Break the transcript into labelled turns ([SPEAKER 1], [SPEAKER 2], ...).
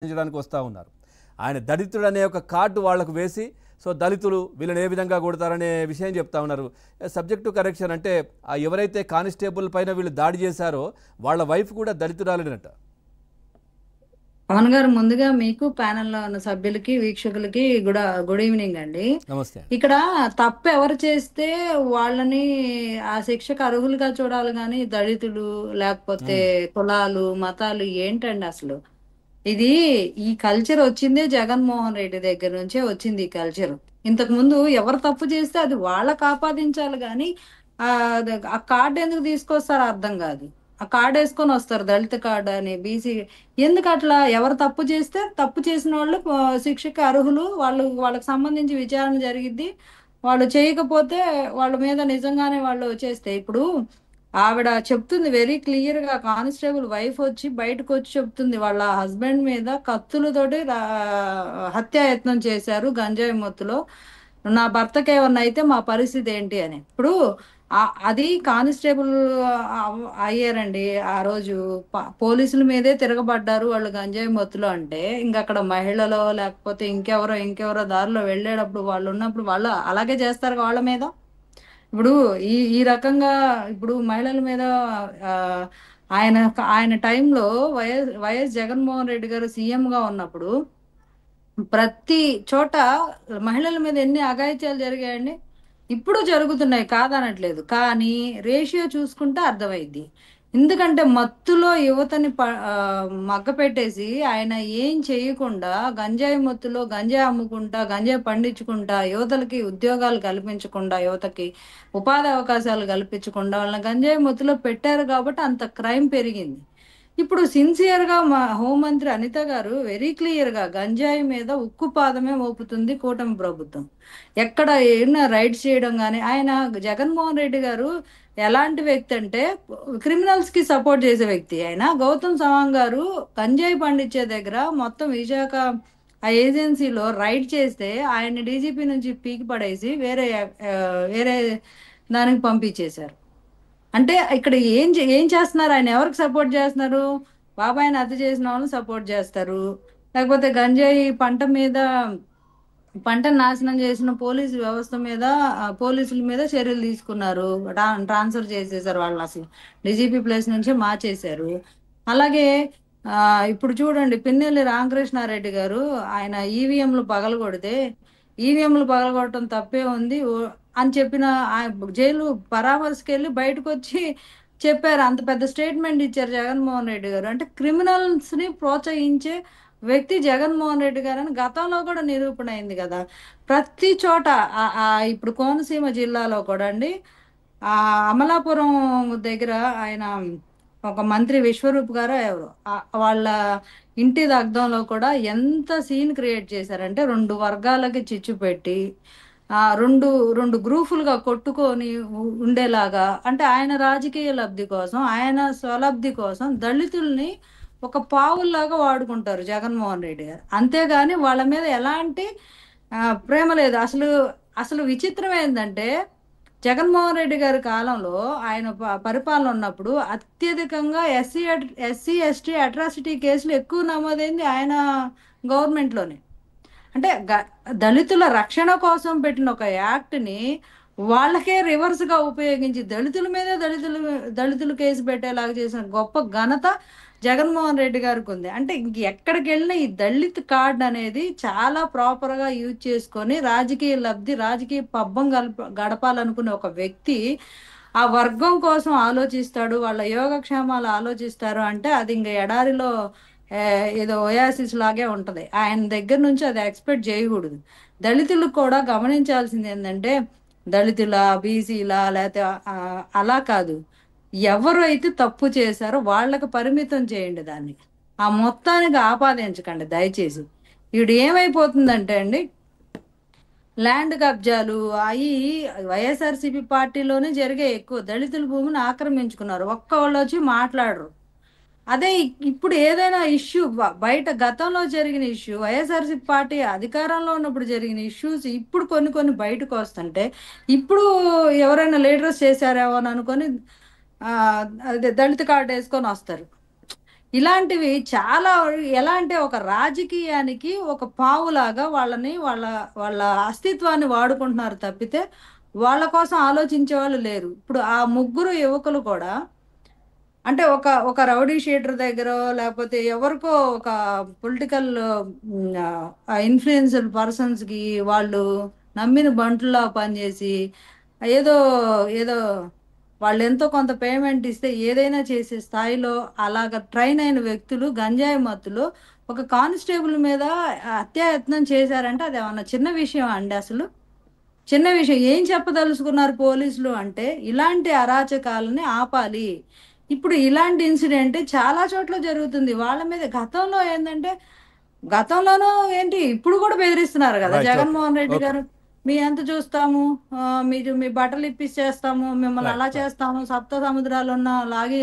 [SPEAKER 1] డానికి వస్తూ ఉన్నారు. ఆయన దళితుడు అనే ఒక కార్డు వాళ్లకు వేసి సో దళితులు వీళ్ళని ఏ విధంగా కొడతారనే విషయం చెప్తా ఉన్నారు. సబ్జెక్ట్ టు కరెక్షన్ అంటే ఎవరైతే కానిస్టేబుల్ పైన వీళ్ళు దాడి చేశారో వాళ్ళ వైఫ్ కూడా దళితురాలినట.
[SPEAKER 2] పవన్ గారు, ముందుగా మీకు ప్యానెల్లో ఉన్న సభ్యులకి వీక్షకులకి గుడ్ ఈవినింగ్ అండి.
[SPEAKER 1] నమస్తే.
[SPEAKER 2] ఇక్కడ తప్పు ఎవరు చేస్తే వాళ్ళని ఆ శిక్షకు అర్హులుగా చూడాలి, కానీ దళితులు లేకపోతే కులాలు మతాలు ఏంటండి అసలు? ఇది ఈ కల్చర్ వచ్చిందే జగన్మోహన్ రెడ్డి దగ్గర నుంచే వచ్చింది ఈ కల్చర్. ఇంతకు ముందు ఎవరు తప్పు చేస్తే అది వాళ్ళకి ఆపాదించాలి, కానీ ఆ కార్డు ఎందుకు తీసుకొస్తారో అర్థం కాదు. ఆ కార్డు వేసుకొని వస్తారు, దళిత కార్డు అని, బీసీ. ఎందుకు అట్లా? ఎవరు తప్పు చేస్తే తప్పు చేసిన వాళ్ళు శిక్షకి అర్హులు, వాళ్ళకి సంబంధించి విచారణ జరిగిద్ది. వాళ్ళు చేయకపోతే వాళ్ళ మీద నిజంగానే వాళ్ళు చేస్తే, ఇప్పుడు ఆవిడ చెప్తుంది వెరీ క్లియర్ గా, కానిస్టేబుల్ వైఫ్ వచ్చి బయటకు వచ్చి చెప్తుంది వాళ్ళ హస్బెండ్ మీద కత్తులతోటి హత్యాయత్నం చేశారు గంజాయి మత్తులో, నా భర్తకి ఏమన్నా అయితే మా పరిస్థితి ఏంటి అని. ఇప్పుడు అది కానిస్టేబుల్ అయ్యారండి ఆ రోజు, పోలీసుల మీదే తిరగబడ్డారు వాళ్ళు గంజాయి మత్తులో. అంటే ఇంకక్కడ మహిళలో లేకపోతే ఇంకెవరో దారిలో వెళ్ళేటప్పుడు వాళ్ళు ఉన్నప్పుడు వాళ్ళు అలాగే చేస్తారు వాళ్ళ మీద. ఇప్పుడు ఈ రకంగా ఇప్పుడు మహిళల మీద ఆయన ఆయన టైంలో వైఎస్ జగన్మోహన్ రెడ్డి గారు సీఎంగా ఉన్నప్పుడు ప్రతి చోట మహిళల మీద ఎన్ని అఘాయిత్యాలు జరిగాయండి. ఇప్పుడు జరుగుతున్నాయి కాదనట్లేదు, కానీ రేషియో చూసుకుంటే అర్థమైంది. ఎందుకంటే మత్తులో యువతని మగ్గ పెట్టేసి ఆయన ఏం చేయకుండా గంజాయి మత్తులో గంజాయి అమ్ముకుంటా, గంజాయి పండించుకుంటా, యువతలకి ఉద్యోగాలు కల్పించకుండా, యువతకి ఉపాధి అవకాశాలు కల్పించకుండా వాళ్ళని గంజాయి మత్తులో పెట్టారు కాబట్టి అంత క్రైమ్ పెరిగింది. ఇప్పుడు సిన్సియర్గా మా హోంమంత్రి అనిత గారు వెరీ క్లియర్గా గంజాయి మీద ఉక్కు పాదమే మోపుతుంది కూటమి ప్రభుత్వం. ఎక్కడ ఏమైనా రైడ్స్ చేయడం కానీ, ఆయన జగన్మోహన్ రెడ్డి గారు ఎలాంటి వ్యక్తి అంటే క్రిమినల్స్ కి సపోర్ట్ చేసే వ్యక్తి. ఆయన గౌతమ్ సవాంగ్ గారు గంజాయి పండించే దగ్గర మొత్తం విశాఖ ఆ ఏజెన్సీలో రైడ్ చేస్తే ఆయన డీజీపీ నుంచి పీకి పడేసి వేరే దానికి పంపించేశారు. అంటే ఇక్కడ ఏం చేస్తున్నారు? ఆయన ఎవరికి సపోర్ట్ చేస్తున్నారు? బాబాయిని హత్య చేసిన వాళ్ళని సపోర్ట్ చేస్తారు, లేకపోతే గంజాయి పంటను నాశనం చేసిన పోలీసు వ్యవస్థ మీద, పోలీసుల మీద చర్యలు తీసుకున్నారు, ట్రాన్స్ఫర్ చేసేసారు వాళ్ళని, అసలు డీజీపీ ప్లేస్ నుంచి మార్చేశారు. అలాగే ఇప్పుడు చూడండి, పిన్నెల్లి రామకృష్ణారెడ్డి గారు ఆయన ఈవీఎంలు పగలగొడితే, ఈవీఎంలు పగలగొట్టడం తప్పే ఉంది అని చెప్పిన జైలు పరామర్శకి వెళ్ళి బయటకు వచ్చి చెప్పారు. అంత పెద్ద స్టేట్మెంట్ ఇచ్చారు జగన్మోహన్ రెడ్డి గారు. అంటే క్రిమినల్స్ ని ప్రోత్సహించే వ్యక్తి జగన్మోహన్ రెడ్డి గారు అని గతంలో కూడా నిరూపణ అయింది కదా ప్రతి చోట. ఇప్పుడు కోనసీమ జిల్లాలో కూడా అండి, అమలాపురం దగ్గర ఆయన ఒక మంత్రి విశ్వరూప్ గారు ఎవరు, వాళ్ళ ఇంటి దగ్ధంలో కూడా ఎంత సీన్ క్రియేట్ చేశారంటే, రెండు వర్గాలకి చిచ్చు పెట్టి రెండు గ్రూపులుగా కొట్టుకొని ఉండేలాగా, అంటే ఆయన రాజకీయ లబ్ధి కోసం, ఆయన స్వలబ్ధి కోసం దళితుల్ని ఒక పావుల్లాగా వాడుకుంటారు జగన్మోహన్ రెడ్డి గారు. అంతేగాని వాళ్ళ మీద ఎలాంటి ప్రేమ లేదు. అసలు విచిత్రం ఏంటంటే, జగన్మోహన్ రెడ్డి గారి కాలంలో ఆయన పరిపాలన ఉన్నప్పుడు అత్యధికంగా ఎస్సీ ఎస్టీ అట్రాసిటీ కేసులు ఎక్కువ నమోదైంది ఆయన గవర్నమెంట్లోనే. అంటే దళితుల రక్షణ కోసం పెట్టిన ఒక యాక్ట్ని వాళ్ళకే రివర్స్గా ఉపయోగించి దళితుల మీదే దళితులు కేసు పెట్టేలాగా చేసిన గొప్ప ఘనత జగన్మోహన్ రెడ్డి గారికి ఉంది. అంటే ఎక్కడికి వెళ్ళినా ఈ దళిత్ కార్డ్ అనేది చాలా ప్రాపర్గా యూజ్ చేసుకొని రాజకీయ లబ్ధి, రాజకీయ పబ్బం గడపాలనుకునే ఒక వ్యక్తి ఆ వర్గం కోసం ఆలోచిస్తాడు, వాళ్ళ యోగక్షేమాలు ఆలోచిస్తారు అంటే అది ఇంకా ఎడారిలో ఏదో ఓయాసిస్ లాగే ఉంటది. ఆయన దగ్గర నుంచి అది ఎక్స్పెక్ట్ చేయకూడదు. దళితులకు కూడా గమనించాల్సింది ఏంటంటే, దళితుల బీసీల లేకపోతే అలా కాదు, ఎవరు అయితే తప్పు చేశారో వాళ్ళకి పరిమితం చేయండి, దాన్ని ఆ మొత్తానికి ఆపాదించకండి దయచేసి. ఇప్పుడు ఏమైపోతుందంటే అండి, ల్యాండ్ కబ్జాలు అవి వైఎస్ఆర్సీపీ పార్టీలోనే జరిగే ఎక్కువ. దళితుల భూమిని ఆక్రమించుకున్నారు, ఒక్కళ్ళు వచ్చి మాట్లాడరు. అదే ఇప్పుడు ఏదైనా ఇష్యూ బయట గతంలో జరిగిన ఇష్యూ, వైఎస్ఆర్సీపీ పార్టీ అధికారంలో ఉన్నప్పుడు జరిగిన ఇష్యూస్ ఇప్పుడు కొన్ని బయటకు వస్తుంటే, ఇప్పుడు ఎవరైనా లీడర్స్ చేశారేమో అని అనుకొని అదే దళిత కార్డు వేసుకొని వస్తారు. ఇలాంటివి చాలా ఎలా అంటే ఒక రాజకీయానికి ఒక పావులాగా వాళ్ళని వాళ్ళ వాళ్ళ అస్తిత్వాన్ని వాడుకుంటున్నారు తప్పితే వాళ్ళ కోసం ఆలోచించే వాళ్ళు లేరు. ఇప్పుడు ఆ ముగ్గురు యువకులు కూడా అంటే ఒక ఒక రౌడీ షీటర్ దగ్గరో లేకపోతే ఎవరికో ఒక పొలిటికల్ ఇన్ఫ్లుయెన్స్డ్ పర్సన్స్కి వాళ్ళు నమ్మిన బంటులా పనిచేసి ఏదో ఏదో వాళ్ళు ఎంతో కొంత పేమెంట్ ఇస్తే ఏదైనా చేసే స్థాయిలో అలాగ ట్రైన్ అయిన వ్యక్తులు గంజాయి మత్తులో ఒక కానిస్టేబుల్ మీద హత్యాయత్నం చేశారంటే అది ఏమన్నా చిన్న విషయం అండి అసలు? చిన్న విషయం. ఏం చెప్పదలుచుకున్నారు పోలీసులు అంటే ఇలాంటి అరాచకాలని ఆపాలి. ఇప్పుడు ఇలాంటి ఇన్సిడెంట్ చాలా చోట్ల జరుగుతుంది. వాళ్ళ మీద గతంలో ఏందంటే గతంలోనూ ఏంటి ఇప్పుడు కూడా బెదిరిస్తున్నారు కదా
[SPEAKER 1] right. Okay.
[SPEAKER 2] Jaganmohan Reddy
[SPEAKER 1] okay.
[SPEAKER 2] గారు. మీ ఎంత చూస్తాము, మీరు మీ బట్టలు ఇప్పించేస్తాము, మిమ్మల్ని
[SPEAKER 1] రైట్.
[SPEAKER 2] అలా
[SPEAKER 1] రైట్.
[SPEAKER 2] చేస్తాము, సప్త సముద్రాలు ఉన్న లాగి